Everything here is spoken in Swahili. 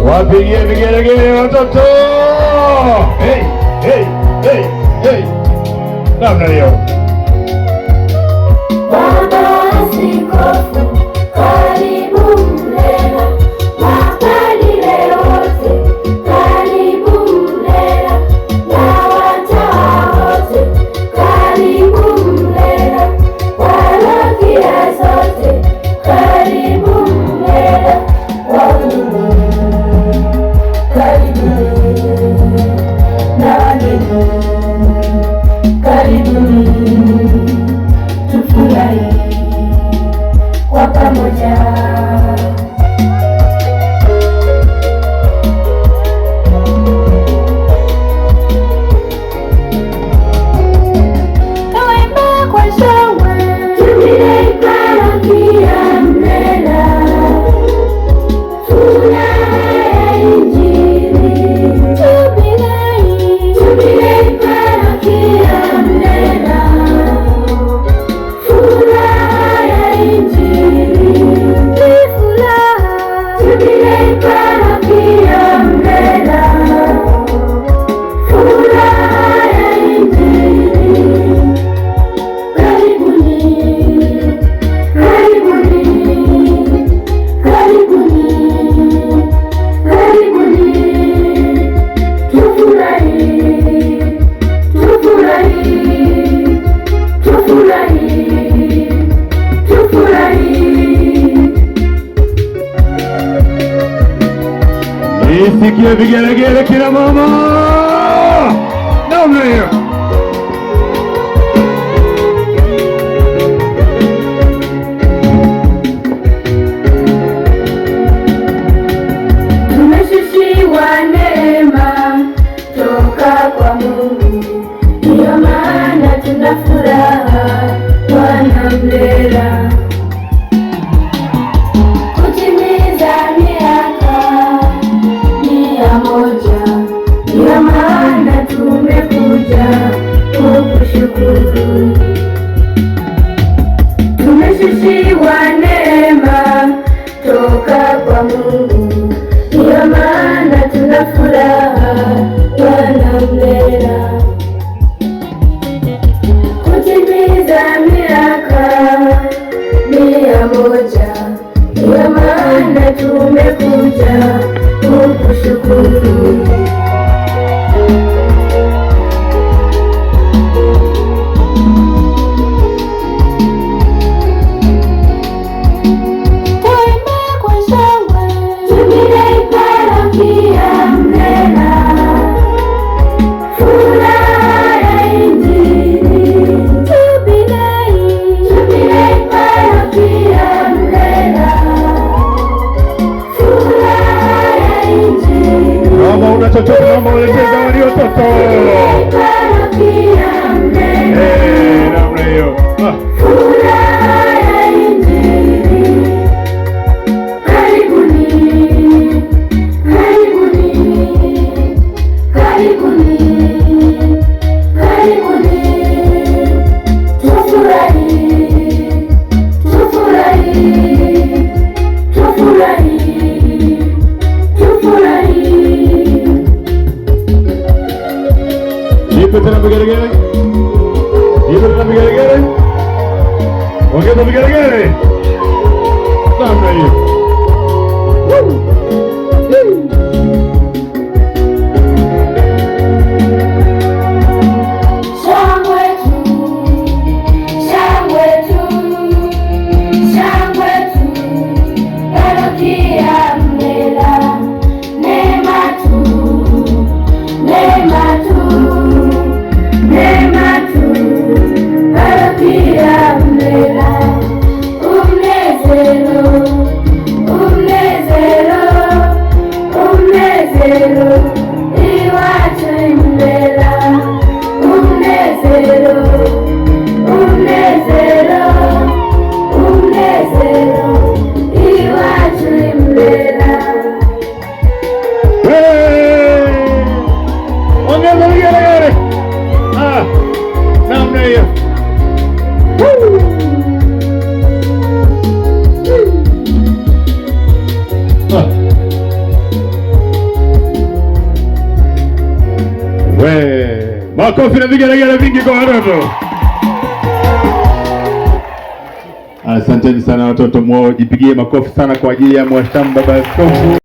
Wapigie vigelegele watoto. Hey, hey, hey, hey. Namna hiyo. Baba Askofu, karibu Mlela, mapadre wote, karibu Mlela, na watawa wote, karibu Mlela, parokia zote, karibu Mlela, waumini, karibuni, na wageni, karibuni. Tufurahi kwa pamoja. Tuimbe kwa shangwe, Jubilei parokia Mlela, furaha ya Injili. Jubilei, Jubilei parokia Mlela, furaha ya Injili. Ni furaha, Jubilei parokia Mlela, furaha ya Injili. Karibuni, karibuni, karibuni, karibuni. Tufurahi, tufurahi, tufurahi, tufurahi. Nisikie vigelegele kila mama. Namna hiyo. Tumeshushiwa neema toka kwa Mungu, ndiyo maana tuna furaha Bwana Mlela, kutimiza miaka 100, ndiyo maana tumekuja kukushukuru. Tumeshushiwa neema toka kwa Mungu, ndiyo maana tuna furaha Bwana Mlela, kutimiza miaka 100, ndiyo maana tumekuja kukushukuru. Tuimbe kwa shangwe, Jubilei parokia Mlela, furaha ya Injili. Jubilei, Jubilei parokia Mlela, furaha ya Injili. Mama una chochote, mama unacheza walio toto. Parokia Mlela, Namna hiyo. furaha ya Injili. Karibuni, karibuni, karibuni, karibuni. Tufurahi, tufurahi, tufurahi, tufurahi. Nipe tena vigelegele. Nipe tena vigelegele. Ongeza vigelegele. Namna hiyo. Shangwe tu, shangwe tu, shangwe tu, parokia Mlela, neema tu, neema tu, neema tu, parokia Mlela, umnezero, umnezero, umnezero, iwacu Mlela, umnezero, umnezero, umnezero, iwacu Mlela. Ongeza vigelegele. Namna hiyo. We, makofi na vigelegele vingi kwa watoto. Asanteni sana watoto, jipigie makofi sana kwa ajili ya Mhashamu Baba Askofu.